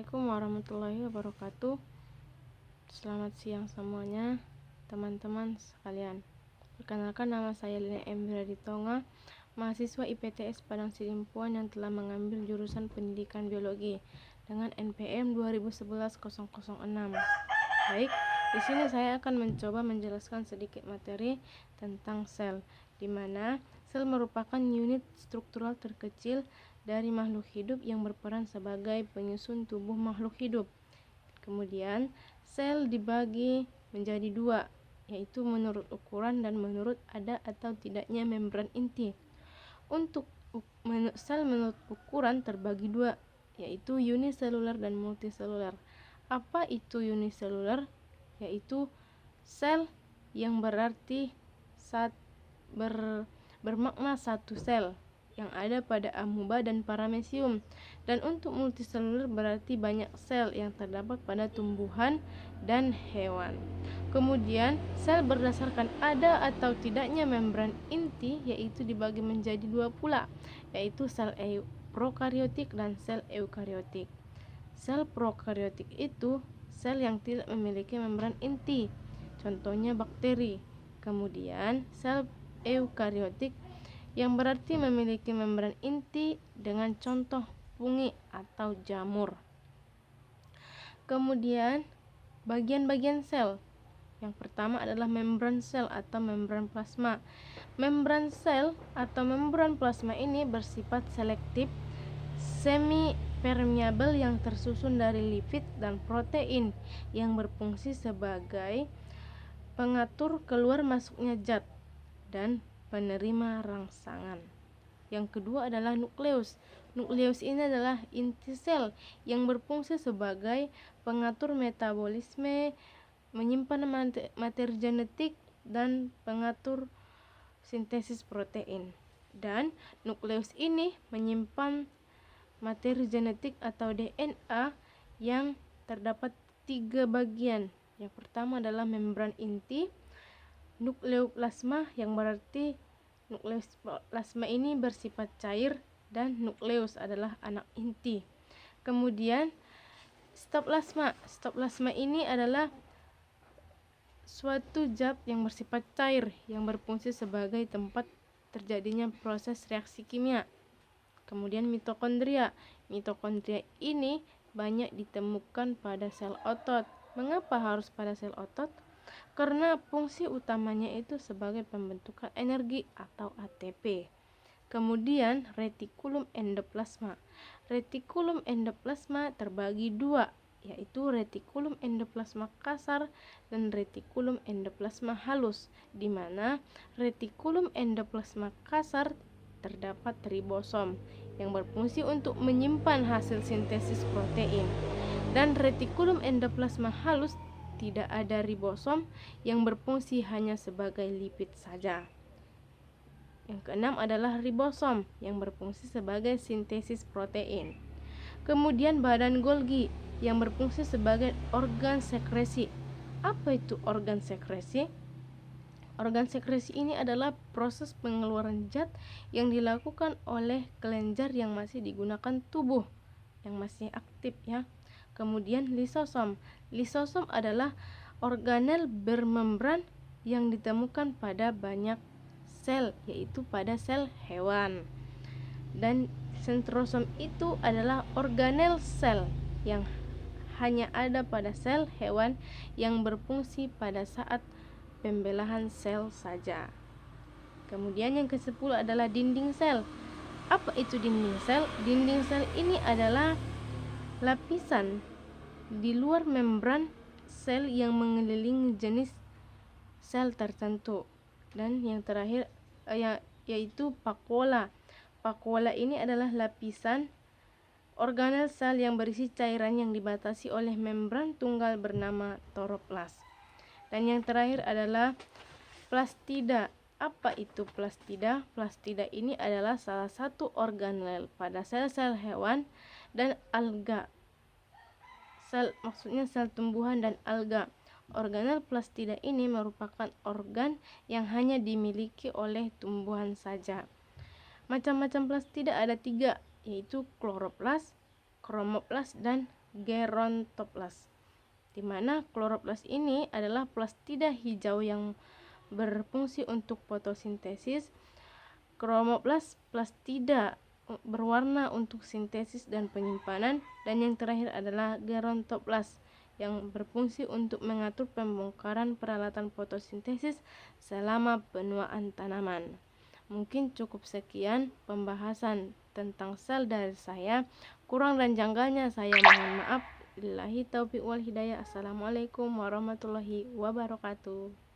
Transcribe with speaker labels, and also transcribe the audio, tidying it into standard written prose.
Speaker 1: Assalamualaikum warahmatullahi wabarakatuh. Selamat siang semuanya, teman-teman sekalian. Perkenalkan, nama saya Lina Emira Ditonga, mahasiswa IPTS Padang Sidimpuan yang telah mengambil jurusan Pendidikan Biologi dengan NPM 2011-006. Baik, di sini saya akan mencoba menjelaskan sedikit materi tentang sel, di mana sel merupakan unit struktural terkecil dari makhluk hidup yang berperan sebagai penyusun tubuh makhluk hidup. Kemudian, sel dibagi menjadi dua, yaitu menurut ukuran dan menurut ada atau tidaknya membran inti. Untuk sel menurut ukuran terbagi dua, yaitu uniselular dan multiselular. Apa itu uniselular? Yaitu sel yang berarti bermakna satu sel yang ada pada amuba dan paramecium. Dan untuk multiselular berarti banyak sel yang terdapat pada tumbuhan dan hewan. Kemudian sel berdasarkan ada atau tidaknya membran inti yaitu dibagi menjadi dua pula, yaitu sel prokariotik dan sel eukariotik. Sel prokariotik itu sel yang tidak memiliki membran inti, contohnya bakteri. Kemudian sel eukariotik yang berarti memiliki membran inti dengan contoh fungi atau jamur. Kemudian bagian-bagian sel. Yang pertama adalah membran sel atau membran plasma. Membran sel atau membran plasma ini bersifat selektif, semi permeabel yang tersusun dari lipid dan protein yang berfungsi sebagai pengatur keluar masuknya zat dan penerima rangsangan. Yang kedua adalah nukleus. Nukleus ini adalah inti sel yang berfungsi sebagai pengatur metabolisme, menyimpan materi genetik, dan pengatur sintesis protein. Dan nukleus ini menyimpan materi genetik atau DNA yang terdapat 3 bagian. Yang pertama adalah membran inti, nukleoplasma yang berarti nukleoplasma ini bersifat cair, dan nukleus adalah anak inti. Kemudian sitoplasma. Sitoplasma ini adalah suatu zat yang bersifat cair yang berfungsi sebagai tempat terjadinya proses reaksi kimia. Kemudian mitokondria. Mitokondria ini banyak ditemukan pada sel otot. Mengapa harus pada sel otot? Karena fungsi utamanya itu sebagai pembentukan energi atau ATP. Kemudian retikulum endoplasma. Retikulum endoplasma terbagi dua, yaitu retikulum endoplasma kasar dan retikulum endoplasma halus, di mana retikulum endoplasma kasar terdapat ribosom yang berfungsi untuk menyimpan hasil sintesis protein, dan retikulum endoplasma halus tidak ada ribosom yang berfungsi hanya sebagai lipid saja. Yang keenam adalah ribosom yang berfungsi sebagai sintesis protein. Kemudian badan Golgi yang berfungsi sebagai organ sekresi. Apa itu organ sekresi? Organ sekresi ini adalah proses pengeluaran zat yang dilakukan oleh kelenjar yang masih digunakan tubuh, yang masih aktif ya. Kemudian lisosom. Lisosom adalah organel bermembran yang ditemukan pada banyak sel, yaitu pada sel hewan. Dan sentrosom itu adalah organel sel yang hanya ada pada sel hewan yang berfungsi pada saat pembelahan sel saja. Kemudian yang ke-10 adalah dinding sel. Apa itu dinding sel? Dinding sel ini adalah lapisan di luar membran sel yang mengelilingi jenis sel tertentu. Dan yang terakhir yaitu vakuola. Vakuola ini adalah lapisan organel sel yang berisi cairan yang dibatasi oleh membran tunggal bernama toroplas. Dan yang terakhir adalah plastida. Apa itu plastida? Plastida ini adalah salah satu organel pada sel-sel hewan dan alga. Maksudnya sel tumbuhan dan alga. Organel plastida ini merupakan organ yang hanya dimiliki oleh tumbuhan saja. Macam-macam plastida ada 3, yaitu kloroplas, kromoplas, dan gerontoplas, di mana kloroplas ini adalah plastida hijau yang berfungsi untuk fotosintesis, kromoplas plastida berwarna untuk sintesis dan penyimpanan, dan yang terakhir adalah gerontoplas yang berfungsi untuk mengatur pembongkaran peralatan fotosintesis selama penuaan tanaman. Mungkin cukup sekian pembahasan tentang sel dari saya. Kurang dan janggalnya saya mohon maaf. Billahi taufiq wal hidayah. Assalamualaikum warahmatullahi wabarakatuh.